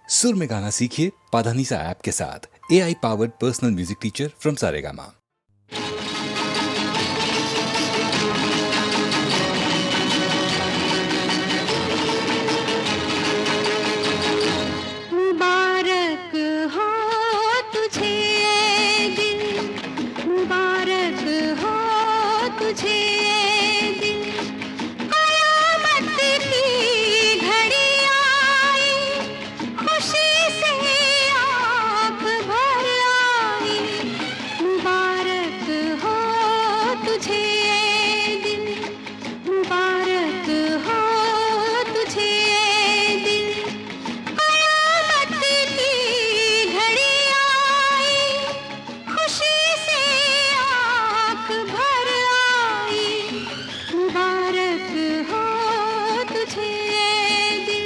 सुर में गाना सीखिए पाधानीसा ऐप के साथ। AI powered personal music teacher from Saregama. मुबारक हो तुझे दिन, मुबारक हो तुझे दिन, कयामत की घड़ी आई, खुशी से आँख भर आई। मुबारक हो तुझे दिन, मुबारक हो तुझे दिन, कयामत की घड़ी आई, खुशी से आँख भर आई। मुबारक हो तुझे दिल।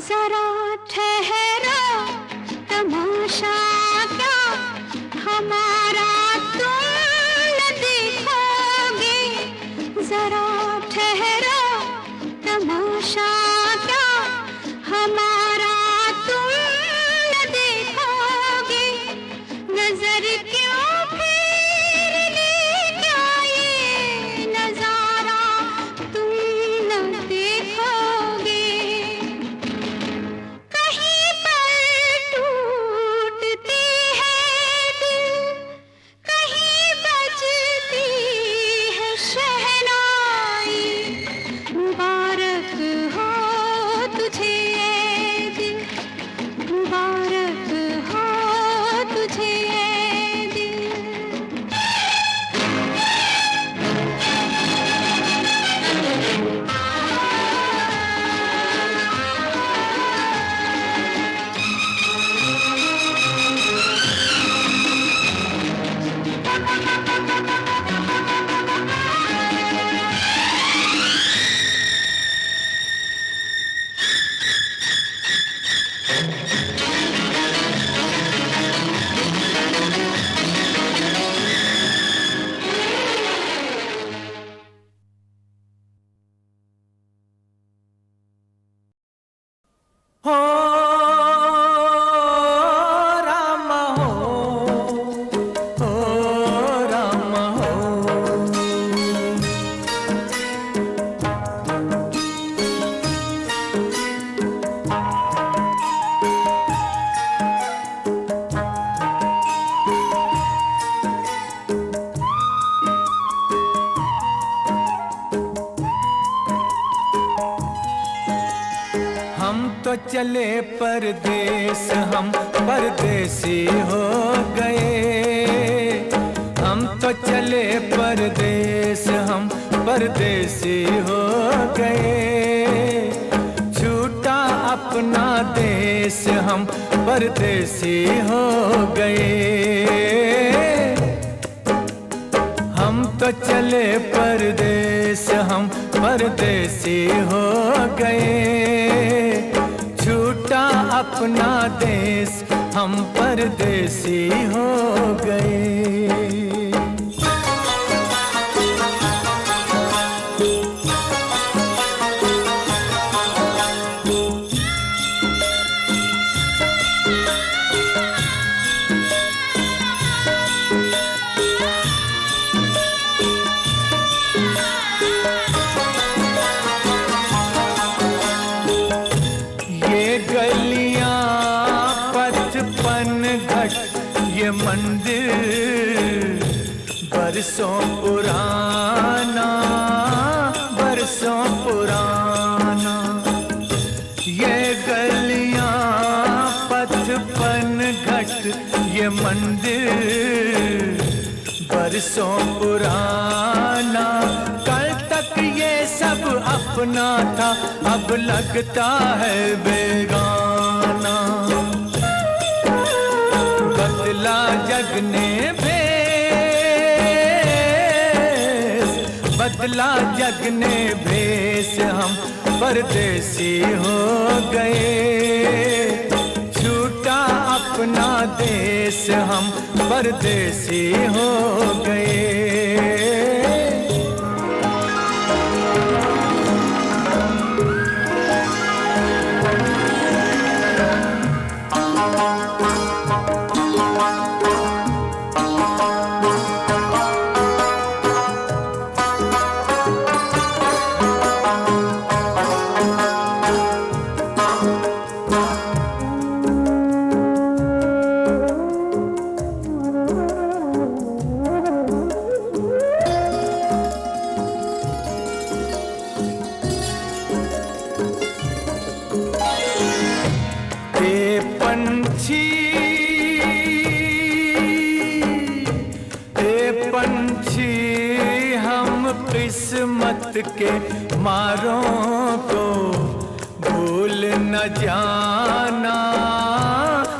जरा ठहरो, तमाशा क्या हमारा तुम न देखोगे। जरा ठहरो, तमाशा क्या हमारा तुम न देखोगे। नजर क्यों फेरने, क्या ये नजारा तुम न देखोगे। कहीं पर टूटते हैं दिल, कहीं बजती है शहनाई। मुबारक हो तुझे दिल, मुबारक हो तुझे दिल। हो राम हो राम हो। हम तो चले परदेस, हम परदेसी हो गए। हम तो चले परदेस, हम परदेसी हो गए। छूटा अपना देश, हम परदेसी हो गए। हम तो चले परदेस, हम परदेसी हो गए। छूटा अपना देश, हम परदेसी हो गए। ये गलियां पचपन घट, ये मंदिर बरसों पुराना, बरसों पुराना। ये गलियां पचपन घट, ये मंदिर बरसों पुराना। कल तक ये सब अपना था, अब लगता है बेगाना। बदला जग ने भेद बदला जग ने भेष हम परदेसी हो गए। छूटा अपना देश हम परदेसी हो गए। किस्मत के मारों को भूल न जाना,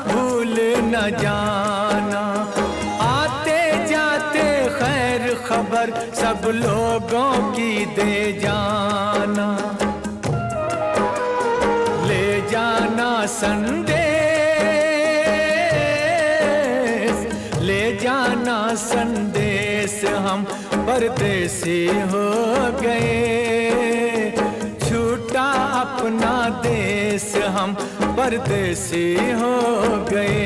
भूल न जाना। आते जाते खैर खबर सब लोगों की दे जाना, ले जाना संदेश, ले जाना संदेश हम परदेसी हो गए। छूटा अपना देश हम परदेसी हो गए।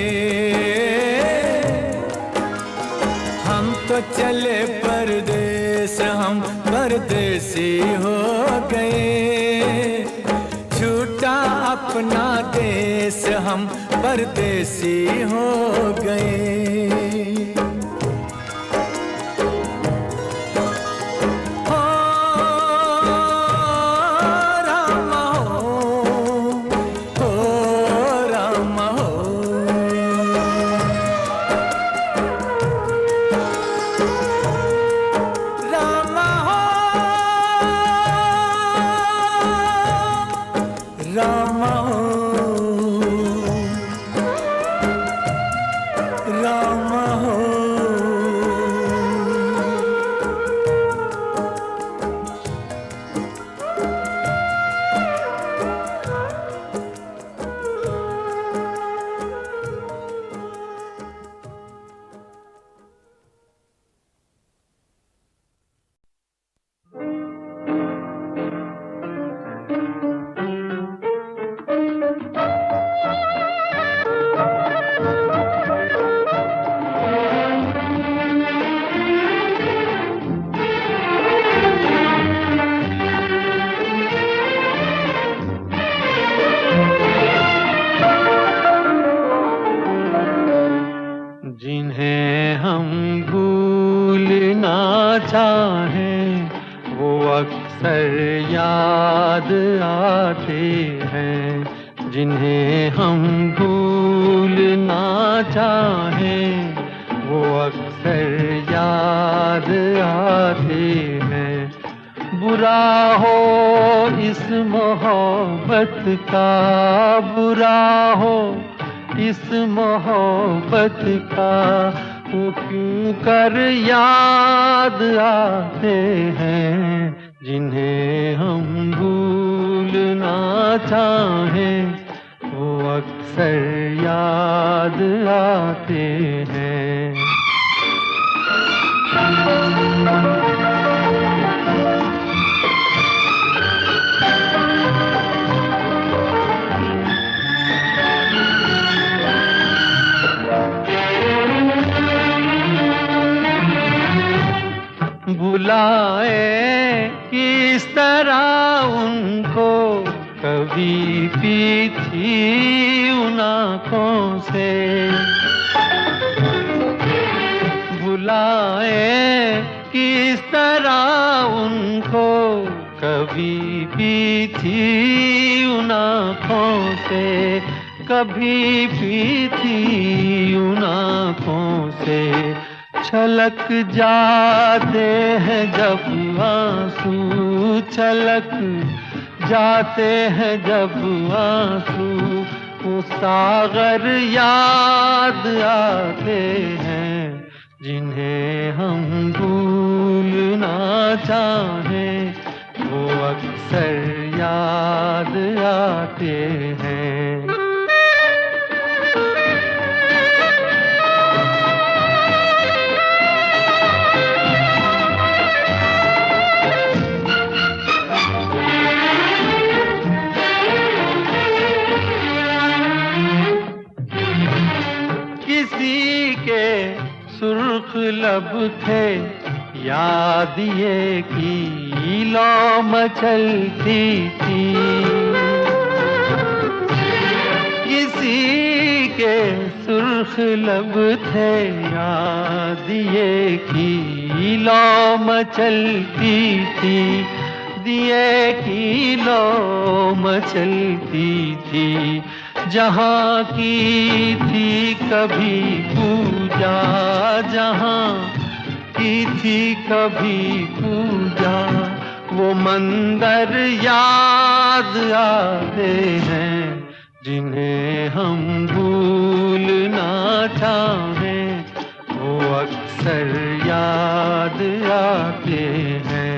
हम तो चले परदेस हम परदेसी हो गए। छूटा अपना देश हम परदेसी हो गए। जिन्हें हम भूलना चाहें वो अक्सर याद आते हैं। जिन्हें हम भूलना चाहें वो अक्सर याद आते हैं। बुरा हो इस मोहब्बत का, बुरा हो इस मोहब्बत का, वो क्यों कर याद आते हैं। जिन्हें हम भूलना चाहें वो अक्सर याद आते हैं। बुलाए किस तरह उनको कभी पी थी उन आँखों से। बुलाए किस तरह उनको कभी पी थी उन आँखों से। कभी पी थी उन आँखों से। छलक जाते हैं जब आंसू, छलक जाते हैं जब आंसू, वो सागर याद आते हैं। जिन्हें हम भूलना चाहें लब थे याद ये की लो मचलती थी। किसी के सुर्ख लब थे याद ये की लो मचलती थी। दिए की लो मचलती थी। जहाँ की थी कभी पूजा, जहाँ की थी कभी पूजा, वो मंदिर याद आते हैं जिन्हें हम भूलना चाहें, वो अक्सर याद आते हैं।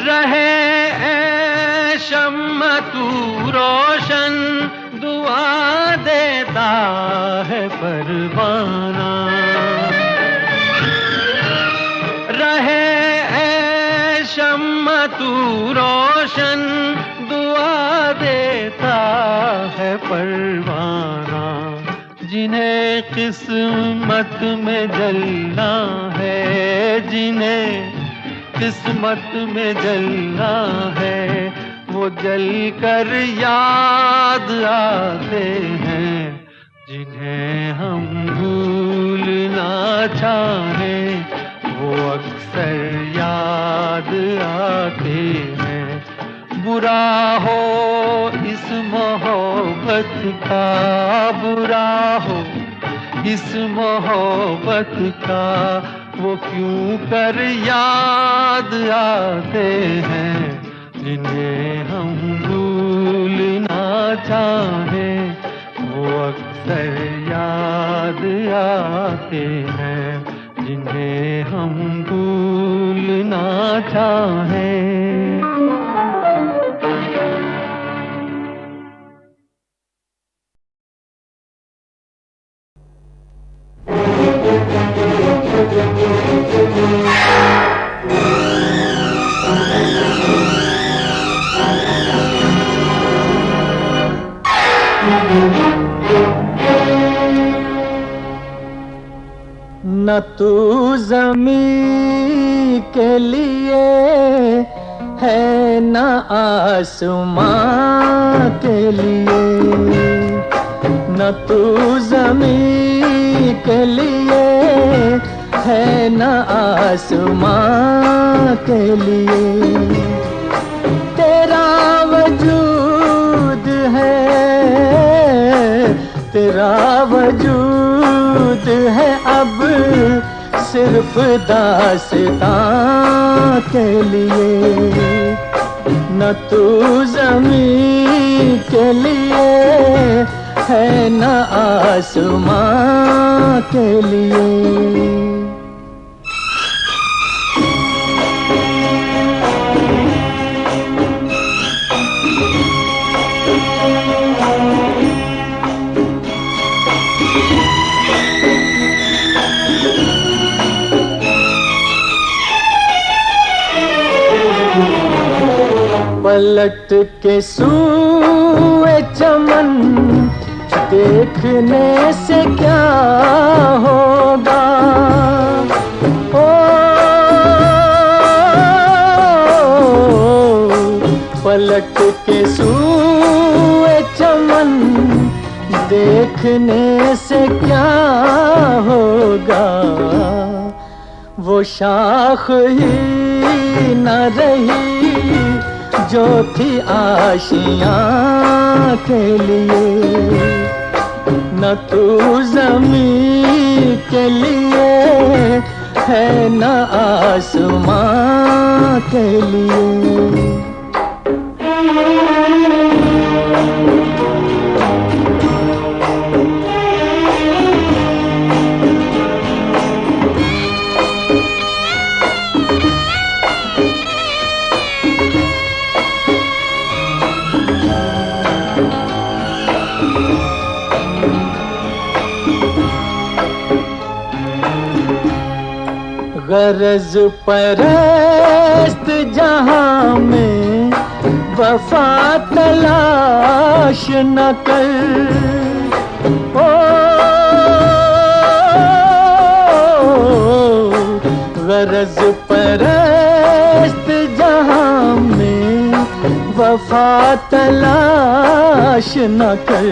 रहे शम्म तू रोशन, दुआ देता है परवाना। रहे शम्म तू रोशन, दुआ देता है परवाना। जिन्हें किस्मत में जलना है, जिन्हें किस्मत में जलना है, वो जल कर याद आते हैं जिन्हें हम भूलना चाहें, वो अक्सर याद आते हैं। बुरा हो इस मोहब्बत का, बुरा हो इस मोहब्बत का, वो क्यों कर याद आते हैं जिन्हें हम भूलना चाहें, वो अक्सर याद आते हैं जिन्हें हम भूलना चाहें। न तू ज़मीं के लिए है न आसमां के लिए, न तू ज़मीं के लिए है न आसमां के लिए। तेरा वजूद है, तेरा वजूद है अब सिर्फ दास्तां के लिए। न तू ज़मीं के लिए है न आसमां के लिए। पलट के सूए चमन देखने से क्या होगा, ओ पलट के सूए चमन देखने से क्या होगा। वो शाख ही न रही जो थी आशियाँ के लिए। न तू ज़मीं के लिए है न आसमां के लिए। गरज परस्त जहां में वफा तलाश न कर। ओ गरज परस्त जहां में वफा तलाश न कर।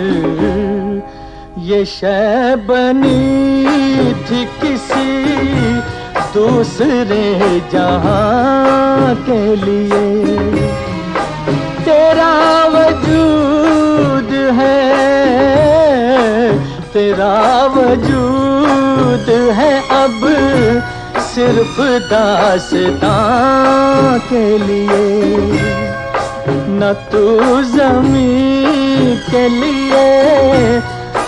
ये शय बनी थी किसी दूसरे जहां के लिए। तेरा वजूद है, तेरा वजूद है अब सिर्फ दास्तां के लिए। न तू ज़मीं के लिए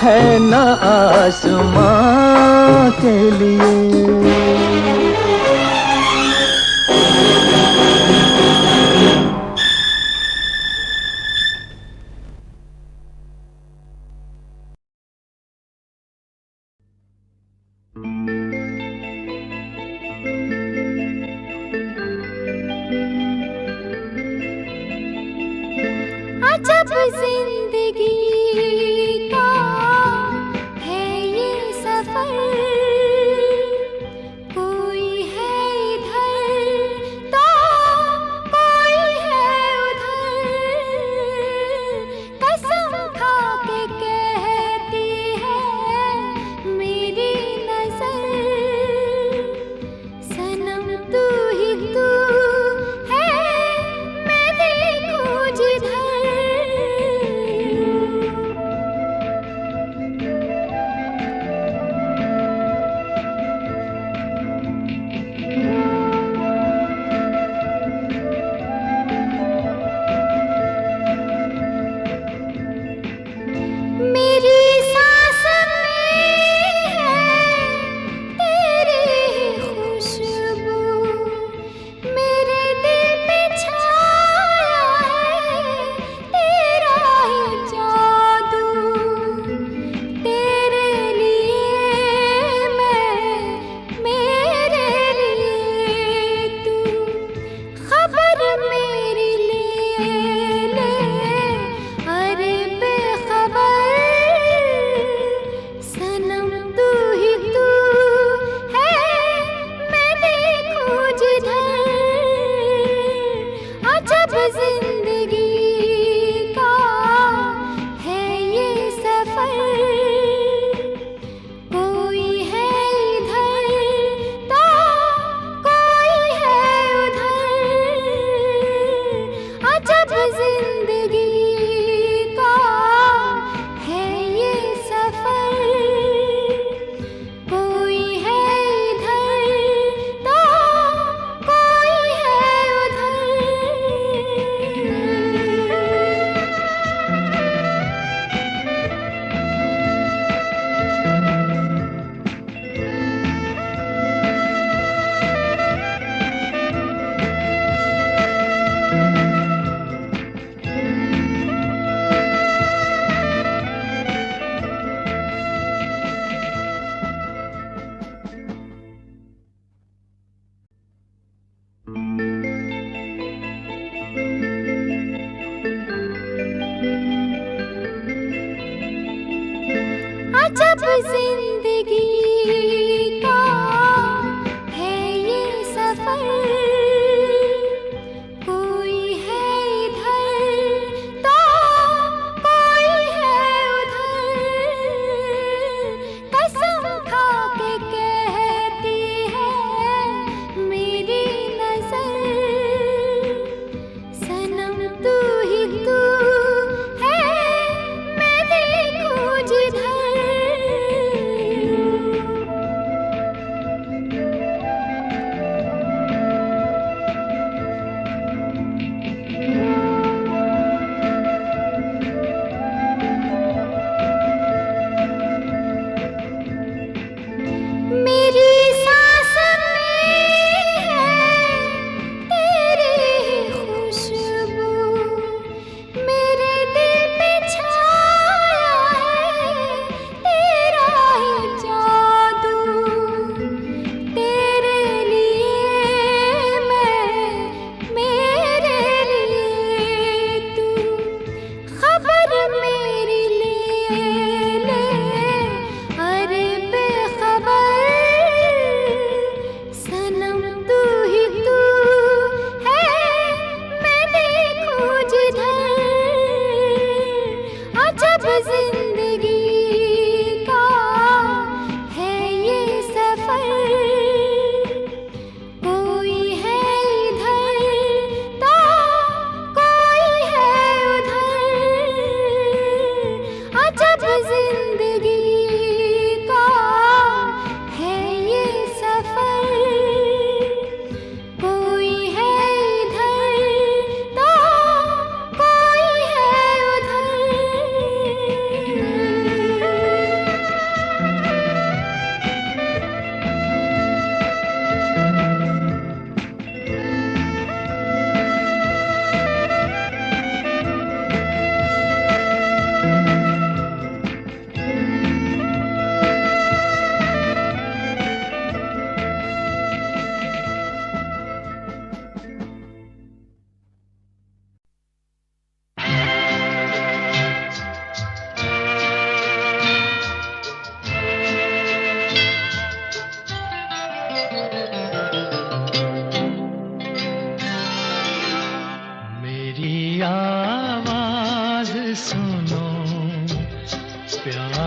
है न आसमां के लिए। अजब जिंदगी का है ये सफर, कोई है इधर तो कोई है उधर। कसम खा के कहती है मेरी नजर, सनम तू ही तू है, मैं देखूं जिधर।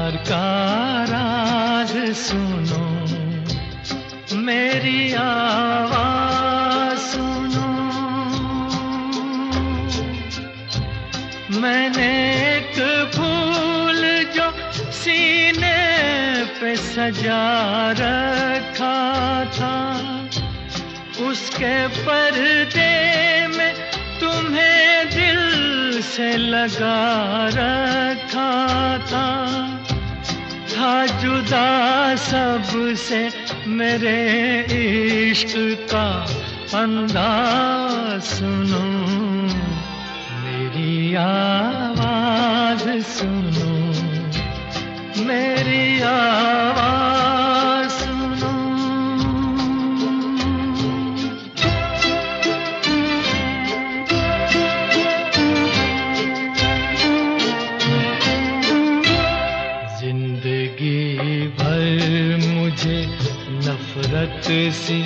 प्यार का राज सुनो, मेरी आवाज सुनो। मैंने एक फूल जो सीने पे सजा रखा था, उसके पर्दे में तुम्हें दिल से लगा रखा था जुदा सबसे मेरे इश्क का अंदाज सुनो, मेरी आवाज सुनो, मेरी आवाज सुनो। नफरत सी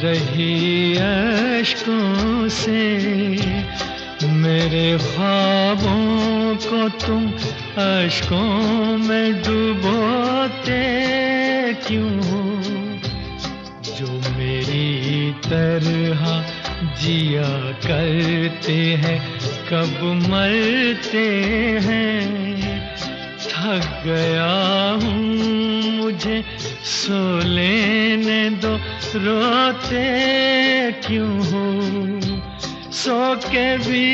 रही अश्कों से, मेरे ख्वाबों को तुम अश्कों में डुबोते क्यों हो? जो मेरी तरह जिया करते हैं कब मरते हैं। थक गया हूँ मुझे सो लेने दो, रोते क्यों हो? सो के भी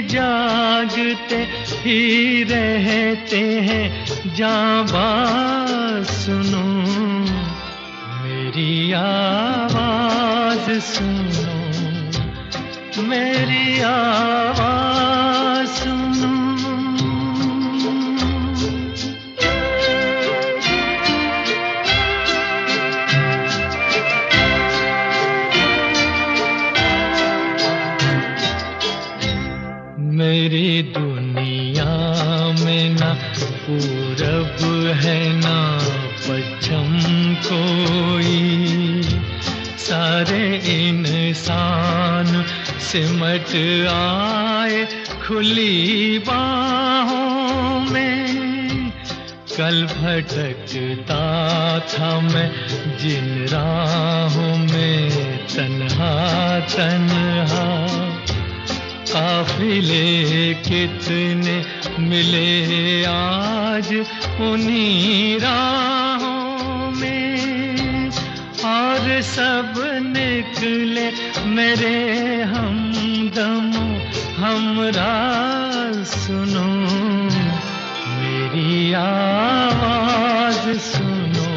जागते ही रहते हैं, जाबाज सुनो, मेरी आवाज सुनो, मेरी आवाज सुनो। मेरी दुनिया में ना पूरब है ना पश्चिम कोई, सारे इंसान सिमट आए खुली बाहों में। कल भटकता था मैं जिन राहों में तन्हा तन्हा, काफिले कितने मिले आज उन्हीं राहों में, और सब निकले मेरे हमदम हमराज सुनो, मेरी आवाज सुनो,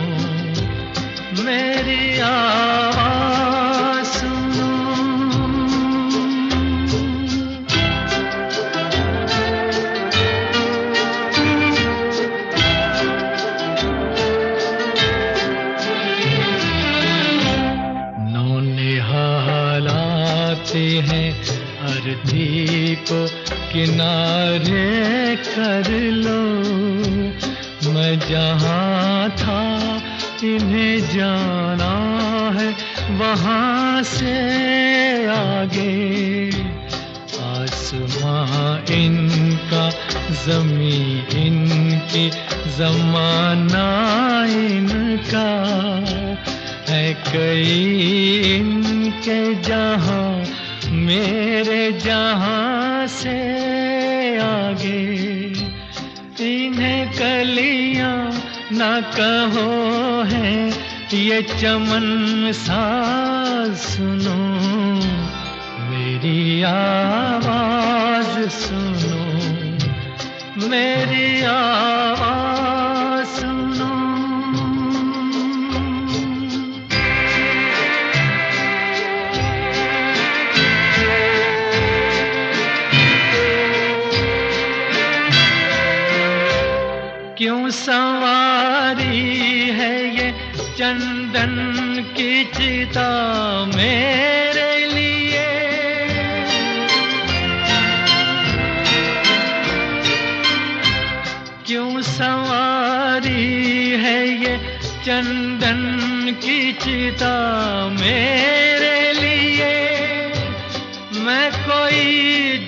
मेरी आवाज सुनो। हैं अर्थी को किनारे कर लो, मैं जहाँ था इन्हें जाना है वहाँ से आगे। आसमां इनका ज़मीं इनकी ज़माना इनका है, कई इनके जहाँ मेरे जहाँ से आगे। इन्हें कलियाँ ना कहो है ये चमन साज सुनो, मेरी आवाज सुनो, मेरी आवाज सुनो। क्यों सवारी है ये चंदन की चिता मेरे लिए, क्यों सवारी है ये चंदन की चिता मेरे लिए। मैं कोई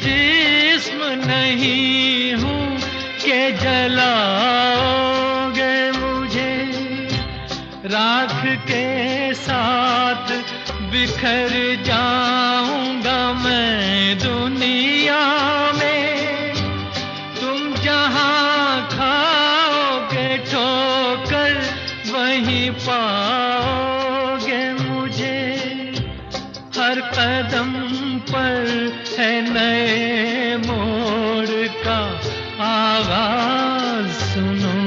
जिस्म नहीं हूँ के जलाओगे आँख के साथ बिखर जाऊंगा मैं दुनिया में। तुम जहाँ खाओगे ठोकर वहीं पाओगे मुझे। हर कदम पर है नए मोड़ का आवाज सुनो,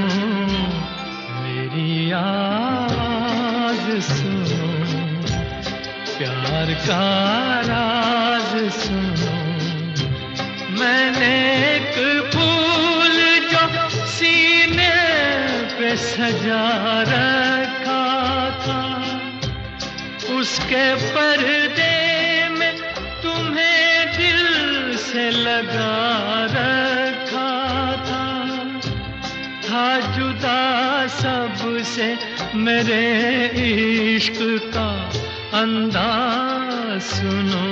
मेरी आवाज सुनो, प्यार का राज सुनो। मैंने एक फूल जो सीने पे सजा रखा था, उसके पर्दे में तुम्हें दिल से लगा रखा था। जुदा सबसे मेरे इश्क का अंदाज सुनो,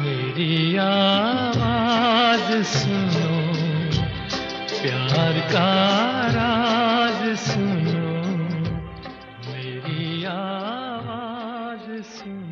मेरी आवाज सुनो, प्यार का राज सुनो, मेरी आवाज सुनो।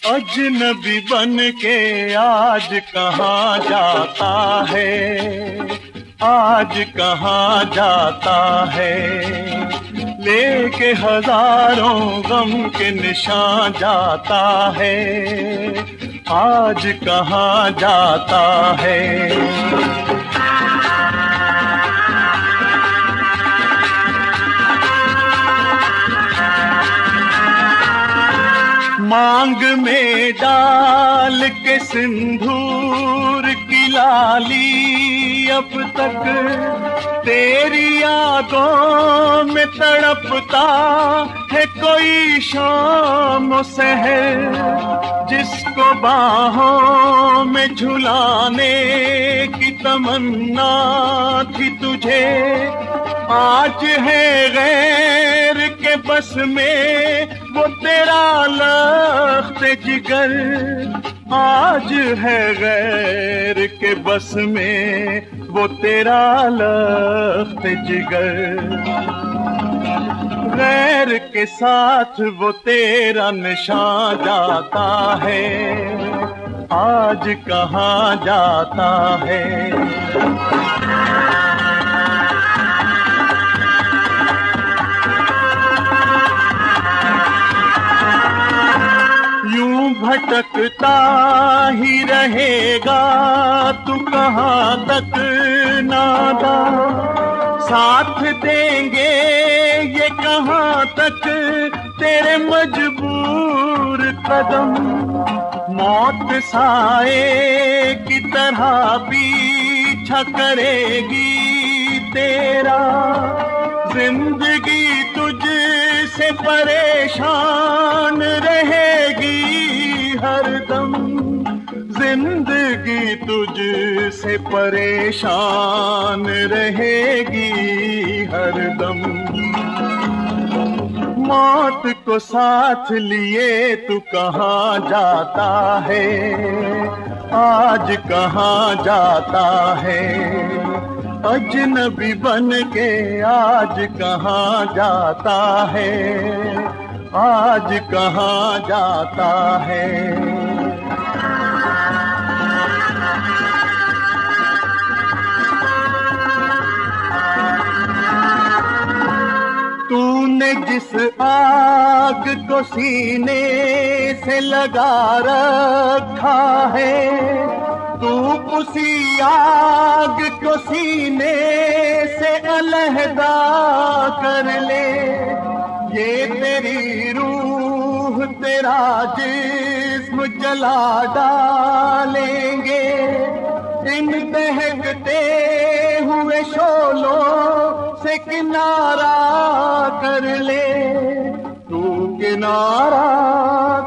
अजनबी बन के आज कहाँ जाता है, आज कहाँ जाता है, लेके हजारों गम के निशान जाता है, आज कहाँ जाता है। मांग में डाल के सिंदूर की लाली अब तक तेरी यादों में तड़पता है कोई शाम सहर, जिसको बाहों में झुलाने की तमन्ना थी तुझे, आज है गैर के बस में वो तेरा लख्त जिगर, आज है गैर के बस में वो तेरा लख्त जिगर। गैर के साथ वो तेरा निशान जाता है, आज कहाँ जाता है। यूं भटकता ही रहेगा तू कहाँ तक नादा, साथ देंगे ये कहाँ तक तेरे मजबूर कदम, मौत साए की तरह पीछा करेगी तेरा, जिंदगी तुझसे परेशान रहेगी हरदम, जिंदगी तुझसे परेशान रहेगी हरदम। मौत को साथ लिए तू कहाँ जाता है, आज कहाँ जाता है। अजनबी बन के आज कहाँ जाता है, आज कहाँ जाता है। तूने जिस आग को सीने से लगा रखा है, तू उसी आग को सीने से अलहदा कर ले। ये तेरी रूह तेरा जिस्म जला डालेंगे, इन दहकते हुए शोलों से किनारा कर ले, तू किनारा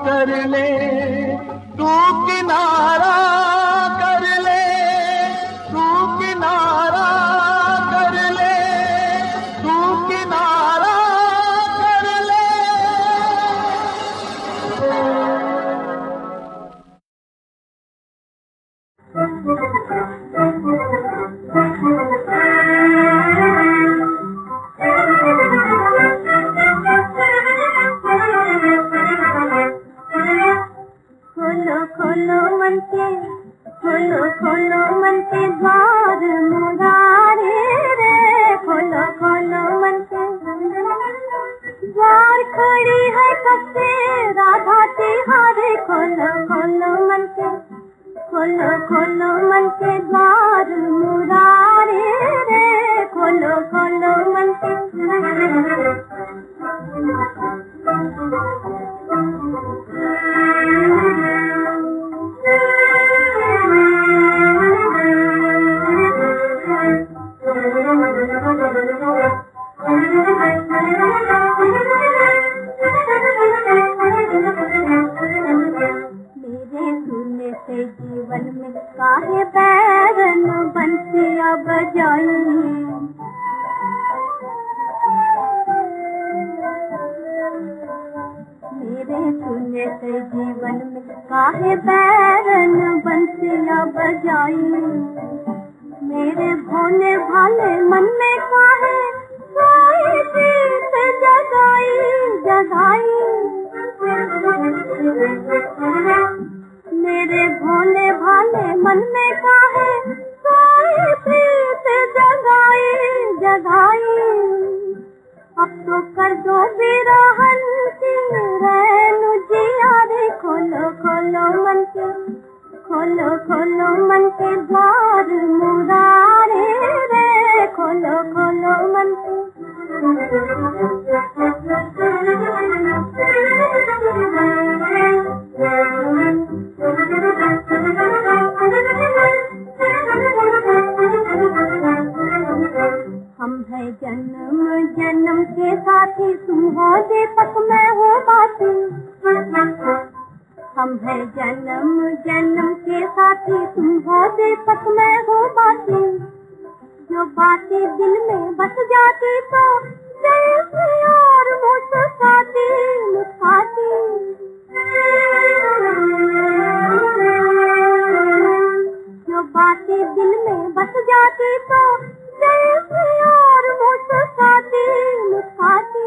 कर ले, तू किनारा कर ले, तू किनारा कर ले, तू किनारा कर ले। खोलो खोलो मन के, खोलो खोलो मन के द्वार मुरारे रे, खोलो खोलो मन के द्वार, खड़ी है कसे राधा तिहारे, खोलो खोलो मन के, खोलो खोलो मन के द्वार मुरारे रे, खोलो खोलो मन के। मेरे सुनने से जीवन में काहे बैरन बंसियां बजाई, मेरे सुनने से जीवन में काहे बैरन बंसियां बजाई, मेरे भोले भाले मन में काहे सोई प्रीत जगाई जगाई, मेरे भोले भाले मन में काहे सोई प्रीत जगाई जगाई। अब तो कर दो बिरहन की रैनु जिया रे, खोलो खोलो मन के, खोलो खोलो मन के द्वार मुरारे रे, खोलो खोलो मन के। हम हैं जन्म जन्म के साथी, तुम हो दीपक मैं हूँ बाती, जो बातें दिल में बस जाती तो जैसे और मुस्कुराती मुस्कुराती। जो बातें दिल में बस जाती तो जैसे और मुस्कुराती मुस्कुराती।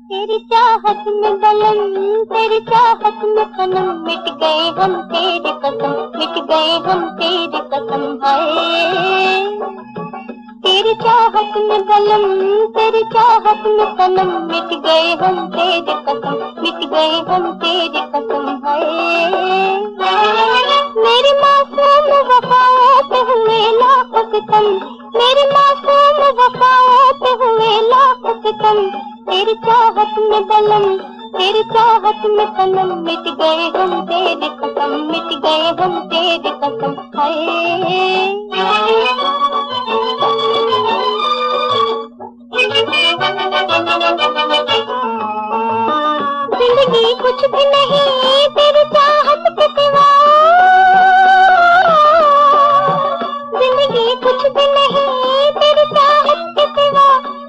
तेरी चाहत में बलम, तेरी चाहत में सनम, मिट गए हम तेरी कसम, मिट गए हम तेरी कसम हाय। तेरी चाहत में बलम, तेरी चाहत में सनम, मिट गए हम तेरी कसम, मिट गए हम तेरी कसम हाय। मेरी मासूम वफाओं पे हुए लाखों सितम, मेरी मासूम वफाओं पे हुए लाखों सितम। तेरी चाहत में बलम, तेरी चाहत में सनम, मिट गए हम तेरी कसम, मिट गए हम तेरी कसम हाय। जिंदगी कुछ भी नहीं तेरी चाहत के सिवा, जिंदगी कुछ भी नहीं तेरी चाहत के सिवा।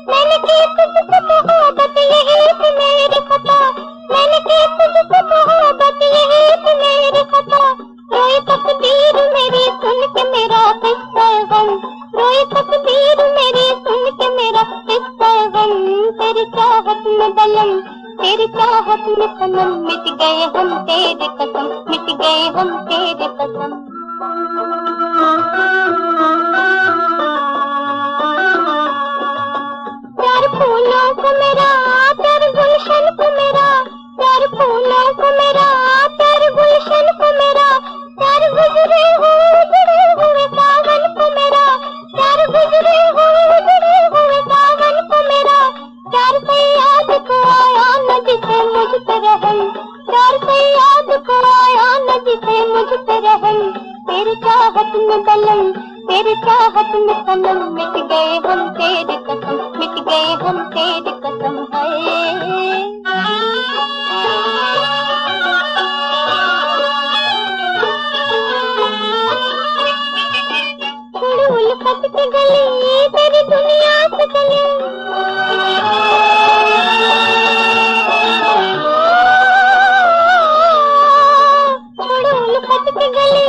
मैंने की तुझसे मोहब्बत यही थी मेरी खता, मैंने की तुझसे मोहब्बत यही थी मेरी खता। रोई तकदीर मेरी सुन के मेरा किस्सा गम, रोई तकदीर मेरी सुन के मेरा किस्सा गम। तेरी चाहत में बलम, तेरी चाहत में सनम, मिट गए हम तेरी कसम, मिट गए हम तेरी कसम। प्यार फूलों को मेरा, प्यार गुलशन को मेरा, प्यार फूलों को मेरा, प्यार गुलशन को मेरा। प्यार गुजरे हुए जुड़े हुए सावन को मेरा, प्यार गुजरे हुए जुड़े हुए सावन को मेरा। प्यार से याद को आया न जिसे मुझ पे रहम, प्यार से याद को आया न जिसे मुझ पे रहम। तेरी चाहत में बलम, तेरी चाहत में सनम, मिट गए हम तेरी कसम, मिट गए हम तेरी कसम हाय। छोड़ उल्फत की गली तेरी दुनिया से चले, छोड़ उल्फत की गली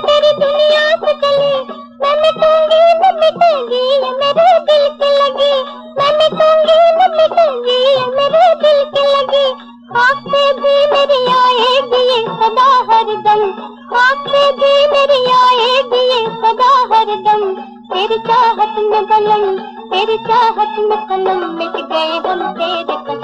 तेरी दुनिया से चले। मैं मिटूंगी न मिटेगी ये मेरे दिल की लगी, मैं मिटूंगी न मिटेगी ये मेरे दिल की लगी। खाक से भी मेरी आएगी ये सदा हरदम, खाक से भी मेरी आएगी ये सदा हरदम। तेरी चाहत में बलम, तेरी चाहत में सनम, मिट गए हम तेरी कसम,